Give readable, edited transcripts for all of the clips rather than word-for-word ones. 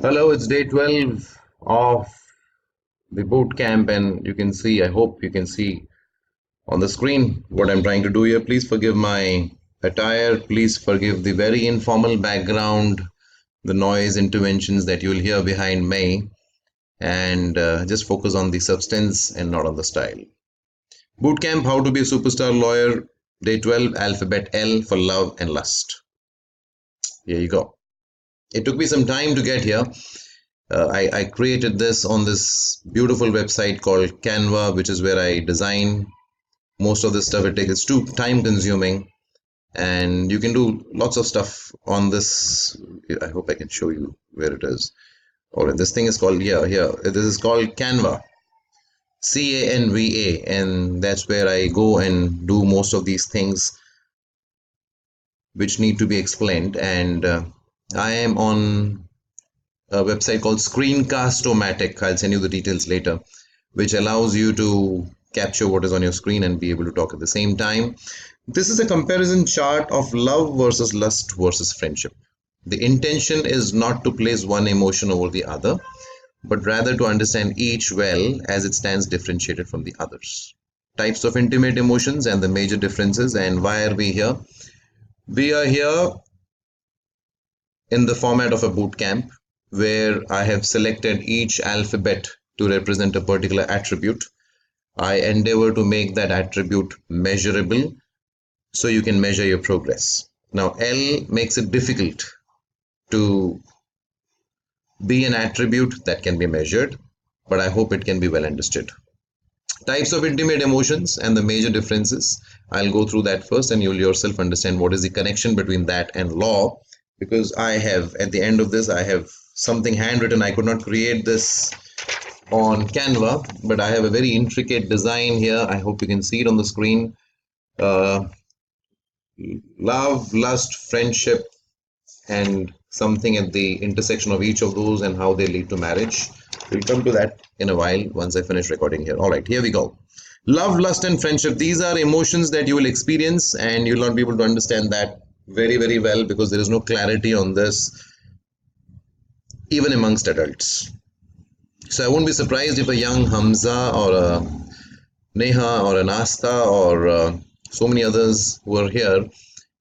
Hello, it's day 12 of the boot camp, and you can see, I hope you can see on the screen what I'm trying to do here. Please forgive my attire. Please forgive the very informal background, the noise interventions that you'll hear behind me, and just focus on the substance and not on the style. Boot camp, how to be a superstar lawyer, day 12, alphabet L for love and lust. Here you go. It took me some time to get here. I created this on this beautiful website called Canva, which is where I design most of this stuff. It's too time consuming, and you can do lots of stuff on this. I hope I can show you where it is. All right, this thing is called here. This is called Canva, Canva, and that's where I go and do most of these things which need to be explained. And I am on a website called Screencast-O-Matic. I'll send you the details later, which allows you to capture what is on your screen and be able to talk at the same time. This is a comparison chart of love versus lust versus friendship. The intention is not to place one emotion over the other, but rather to understand each well as it stands differentiated from the others. Types of intimate emotions and the major differences. And why are we here? We are here in the format of a boot camp where I have selected each alphabet to represent a particular attribute. I endeavor to make that attribute measurable so you can measure your progress. Now, L makes it difficult to be an attribute that can be measured, but I hope it can be well understood. Types of intimate emotions and the major differences. I'll go through that first, and you'll yourself understand what is the connection between that and law, because I have, at the end of this, I have something handwritten. I could not create this on Canva, but I have a very intricate design here. I hope you can see it on the screen. Love, lust, friendship, and something at the intersection of each of those and how they lead to marriage. We'll come to that in a while once I finish recording here. All right, here we go. Love, lust, and friendship. These are emotions that you will experience, and you'll not be able to understand that very, very well because there is no clarity on this, even amongst adults. So I won't be surprised if a young Hamza or a Neha or an Asta or so many others who are here,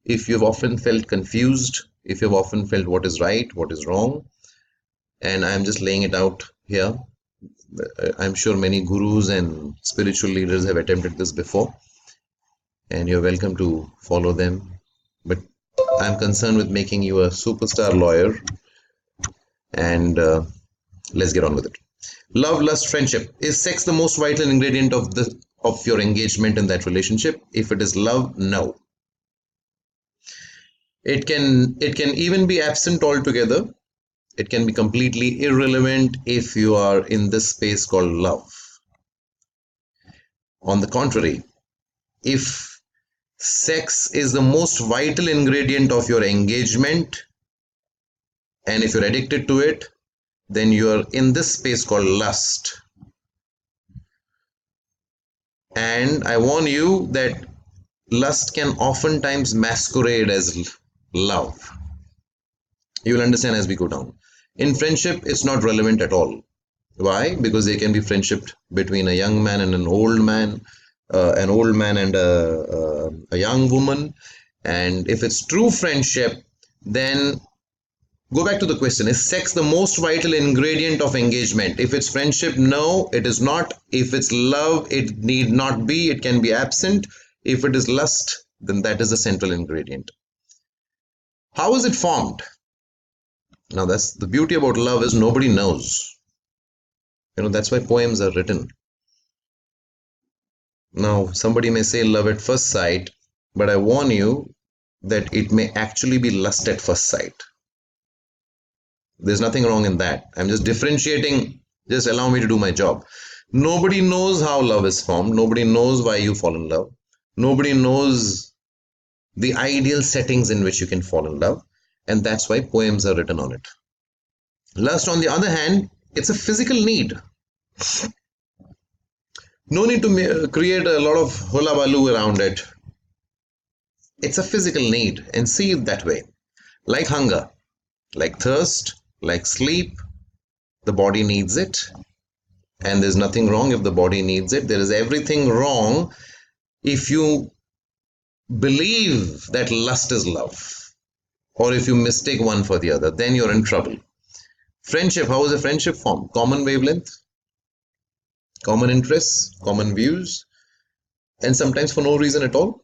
if you've often felt confused, if you've often felt what is right, what is wrong, and I'm just laying it out here. I'm sure many gurus and spiritual leaders have attempted this before, and you're welcome to follow them. But I'm concerned with making you a superstar lawyer, and let's get on with it. Love, lust, friendship. Is sex the most vital ingredient of your engagement in that relationship? If it is love, no. It can even be absent altogether. It can be completely irrelevant if you are in this space called love. On the contrary, if sex is the most vital ingredient of your engagement, and if you're addicted to it, then you're in this space called lust. And I warn you that lust can oftentimes masquerade as love. You'll understand as we go down. In friendship, it's not relevant at all. Why? Because there can be friendship between a young man and an old man and a young woman. And if it's true friendship, then go back to the question, is sex the most vital ingredient of engagement? If it's friendship, no, it is not. If it's love, it need not be. It can be absent. If it is lust, then that is the central ingredient. How is it formed? Now, that's the beauty about love, is nobody knows. That's why poems are written. Now, somebody may say love at first sight, but I warn you that it may actually be lust at first sight. There's nothing wrong in that. I'm just differentiating. Just allow me to do my job. Nobody knows how love is formed. Nobody knows why you fall in love. Nobody knows the ideal settings in which you can fall in love. And that's why poems are written on it. Lust, on the other hand, it's a physical need. No need to create a lot of hullabaloo around it. It's a physical need, and see it that way. Like hunger, like thirst, like sleep, the body needs it, and there's nothing wrong if the body needs it. There is everything wrong if you believe that lust is love, or if you mistake one for the other, then you're in trouble. Friendship, how is a friendship formed? Common wavelength, common interests, common views, and sometimes for no reason at all.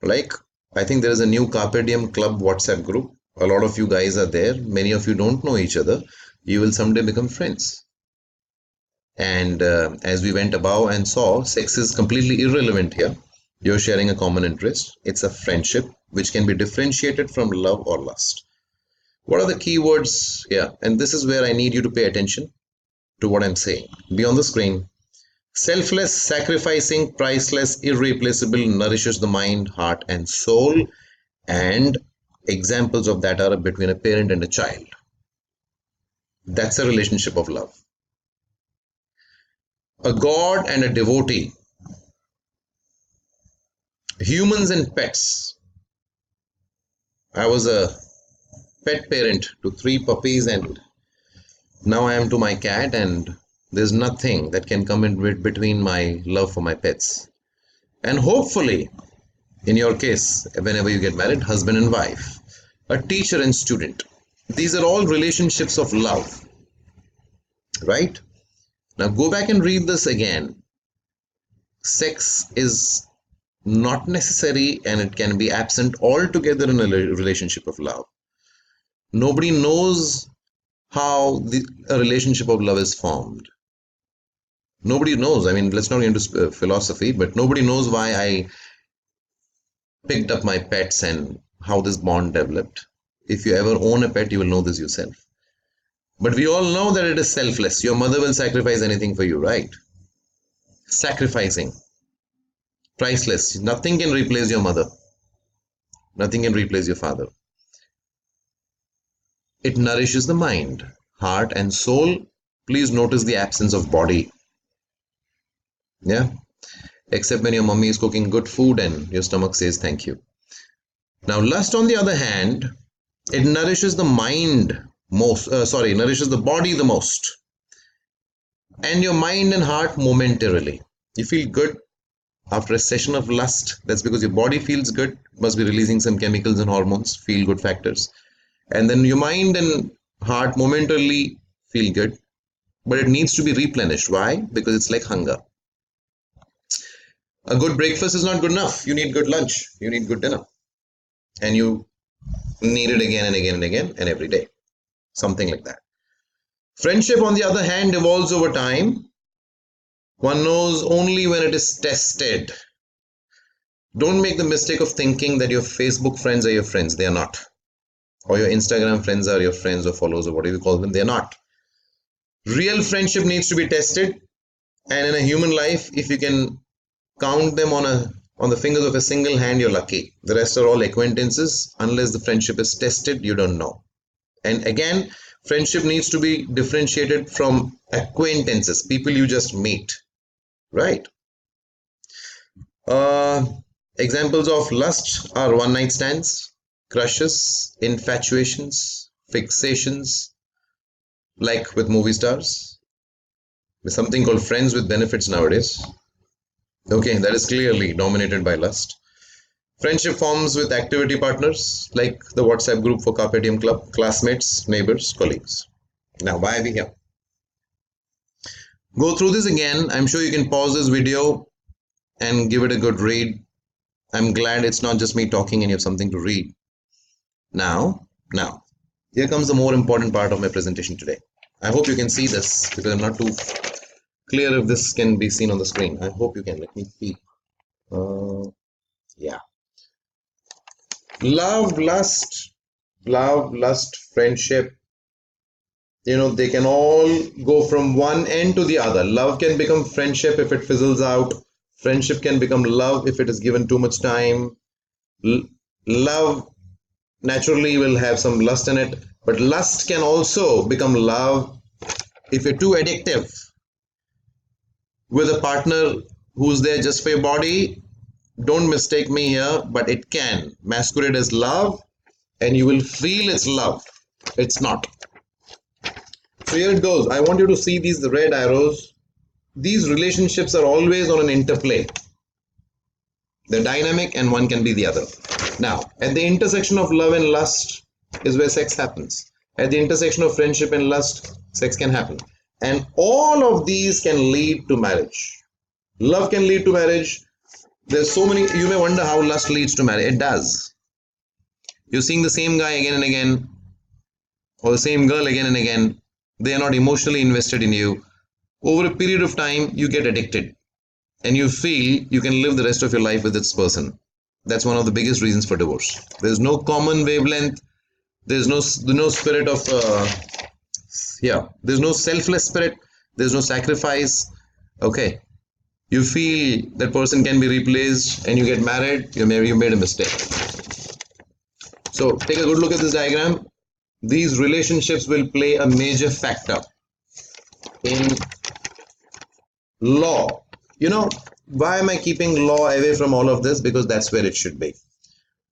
Like, I think there is a new Carpe Diem Club WhatsApp group. A lot of you guys are there. Many of you don't know each other. You will someday become friends. And as we went above and saw, sex is completely irrelevant here. You're sharing a common interest. It's a friendship which can be differentiated from love or lust. What are the key words here? And this is where I need you to pay attention to what I'm saying. Be on the screen. Selfless, sacrificing, priceless, irreplaceable, nourishes the mind, heart, and soul. And examples of that are between a parent and a child. That's a relationship of love. A god and a devotee. Humans and pets. I was a pet parent to 3 puppies, and now I am to my cat, and there's nothing that can come in between my love for my pets. And hopefully, in your case, whenever you get married, husband and wife, a teacher and student. These are all relationships of love, right? Now go back and read this again. Sex is not necessary, and it can be absent altogether in a relationship of love. Nobody knows how a relationship of love is formed. Nobody knows. I mean, let's not get into philosophy, but nobody knows why I picked up my pets and how this bond developed. If you ever own a pet, you will know this yourself. But we all know that it is selfless. Your mother will sacrifice anything for you, right? Sacrificing. Priceless. Nothing can replace your mother. Nothing can replace your father. It nourishes the mind, heart, and soul. Please notice the absence of body. Yeah? Except when your mummy is cooking good food and your stomach says thank you. Now, lust, on the other hand, it nourishes the mind most. Nourishes the body the most. And your mind and heart momentarily. You feel good after a session of lust. That's because your body feels good, must be releasing some chemicals and hormones, feel good factors. And then your mind and heart momentarily feel good, but it needs to be replenished. Why? Because it's like hunger. A good breakfast is not good enough. You need good lunch. You need good dinner. And you need it again and again and again and every day. Something like that. Friendship, on the other hand, evolves over time. One knows only when it is tested. Don't make the mistake of thinking that your Facebook friends are your friends. They are not. Or your Instagram friends are your friends or followers or whatever you call them. They are not. Real friendship needs to be tested. And in a human life, if you can count them on the fingers of a single hand, you're lucky. The rest are all acquaintances. Unless the friendship is tested, you don't know. And again, friendship needs to be differentiated from acquaintances, people you just meet, right? Examples of lust are one night stands, crushes, infatuations, fixations, like with movie stars. There's something called friends with benefits nowadays. Okay, that is clearly dominated by lust. Friendship forms with activity partners, like the WhatsApp group for Carpe Diem Club, classmates, neighbors, colleagues. Now, why are we here? Go through this again. I'm sure you can pause this video and give it a good read. I'm glad it's not just me talking and you have something to read. Now, here comes the more important part of my presentation today. I hope you can see this because I'm not too clear if this can be seen on the screen. I hope you can. Let me see. Yeah. Love, lust, friendship. They can all go from one end to the other. Love can become friendship if it fizzles out. Friendship can become love if it is given too much time. Love naturally will have some lust in it, but lust can also become love if you're too addictive with a partner who's there just for your body. Don't mistake me here, but it can masquerade as love and you will feel it's love. It's not. So here it goes. I want you to see these red arrows. These relationships are always on an interplay. They're dynamic and one can be the other. Now, at the intersection of love and lust is where sex happens. At the intersection of friendship and lust, sex can happen. And all of these can lead to marriage. Love can lead to marriage. There's so many, you may wonder how lust leads to marriage. It does. You're seeing the same guy again and again, or the same girl again and again. They are not emotionally invested in you. Over a period of time, you get addicted and you feel you can live the rest of your life with this person. That's one of the biggest reasons for divorce. There's no common wavelength. There's no spirit of there's no selfless spirit. There's no sacrifice. Okay, you feel that person can be replaced and you get married. You made a mistake. So take a good look at this diagram. These relationships will play a major factor in law. Why am I keeping law away from all of this? Because that's where it should be.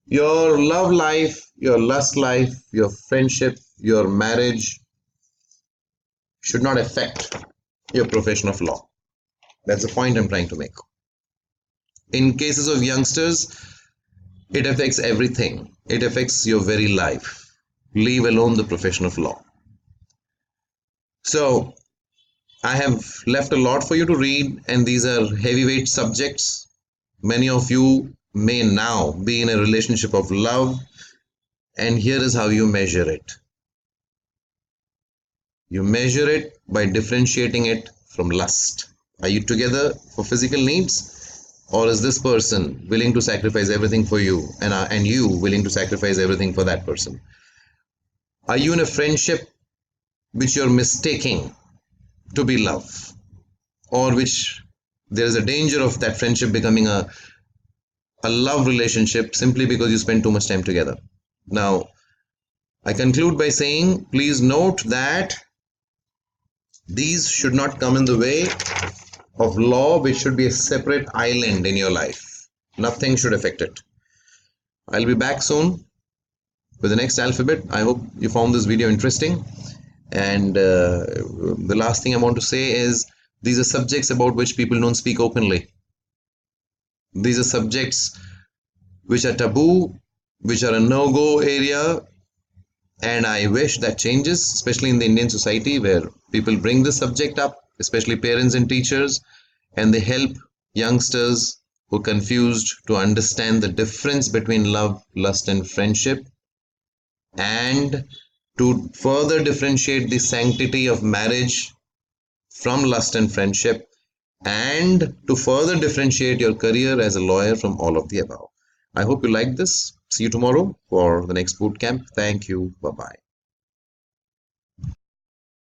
Your love life, your lust life, your friendship, your marriage should not affect your profession of law. That's the point I'm trying to make. In cases of youngsters, it affects everything. It affects your very life, leave alone the profession of law. So I have left a lot for you to read, and these are heavyweight subjects. Many of you may now be in a relationship of love, and here is how you measure it. You measure it by differentiating it from lust. Are you together for physical needs, or is this person willing to sacrifice everything for you, and you willing to sacrifice everything for that person? Are you in a friendship which you're mistaking to be love, or which there is a danger of that friendship becoming a love relationship simply because you spend too much time together? Now, I conclude by saying, please note that these should not come in the way of law, which should be a separate island in your life. Nothing should affect it. I'll be back soon with the next alphabet. I hope you found this video interesting. And the last thing I want to say is, these are subjects about which people don't speak openly. These are subjects which are taboo, which are a no-go area, and I wish that changes, especially in the Indian society, where people bring this subject up, especially parents and teachers, and they help youngsters who are confused to understand the difference between love, lust, and friendship, and to further differentiate the sanctity of marriage from lust and friendship, and to further differentiate your career as a lawyer from all of the above. I hope you like this. See you tomorrow for the next boot camp. Thank you. Bye-bye.